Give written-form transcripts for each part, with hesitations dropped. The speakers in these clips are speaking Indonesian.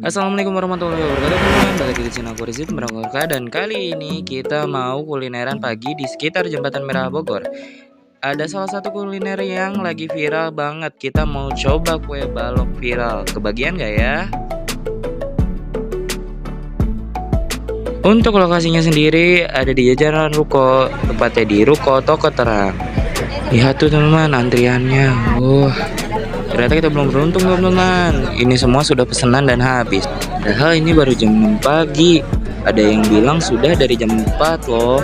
Assalamualaikum warahmatullahi wabarakatuh teman-teman. Balik lagi di channel aku Rizky Pemberangka, dan kali ini kita mau kulineran pagi di sekitar Jembatan Merah Bogor. Ada salah satu kuliner yang lagi viral banget. Kita mau coba kue balok viral. Kebagian gak ya? Untuk lokasinya sendiri ada di jajaran Ruko, tepatnya di Ruko Toko Terang. Lihat tuh teman-teman antriannya. Ternyata kita belum beruntung teman-teman. Ini semua sudah pesanan dan habis. Padahal ini baru jam 6 pagi. Ada yang bilang sudah dari jam 4 loh.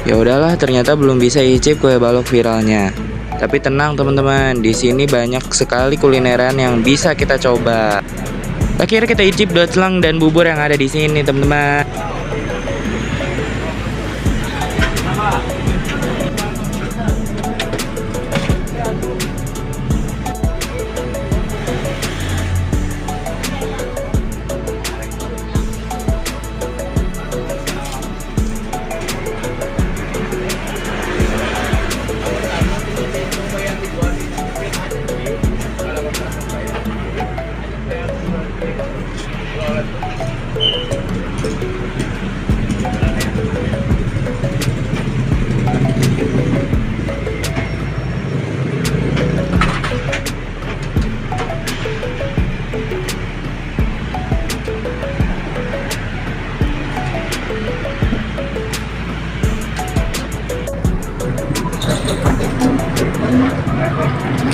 Ya udahlah, ternyata belum bisa icip kue balok viralnya. Tapi tenang teman-teman, di sini banyak sekali kulineran yang bisa kita coba. Akhirnya kita icip docelang dan bubur yang ada di sini teman-teman.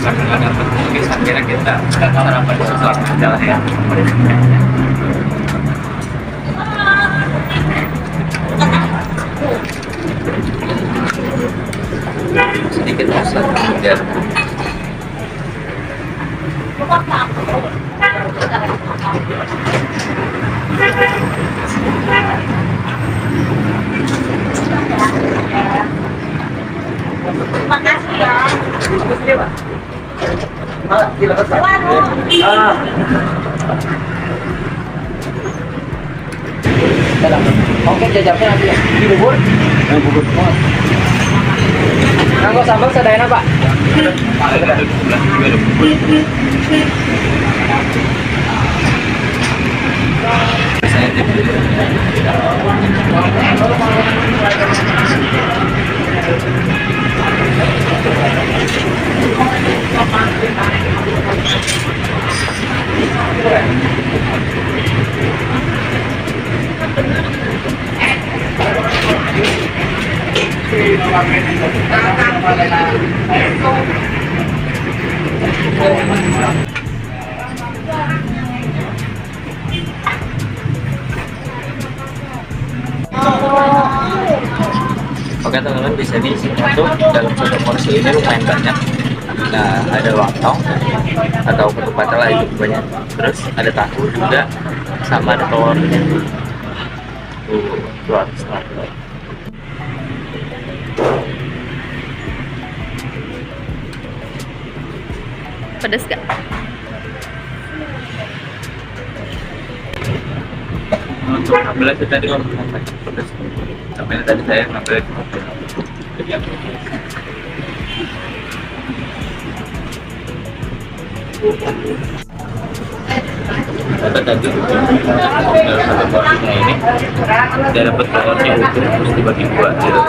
Karena dapat tulis akhirnya kita sarapan di sesuatu aja lah ya. Sedikit masak biar makasih ya. Oke, jajarnya nanti ya. Di bubur? Bubur semua. Nganggo sambal sadayana, Pak. Oke teman-teman, bisa diisi untuk dalam satu porsi ini lumayan banyak. Nah, ada lontong atau ketupat lah itu banyak. Terus ada tahu juga, sama ada telurnya. Telur setengah. Pedes gak? Untuk ngambil itu tadi ngomong pedas. Sampai tadi saya ngambil kata tadi dalam satu porsinya ini dia dapat telurnya utuh terus dibagi dua gitu.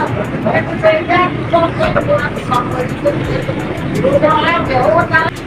Mantap.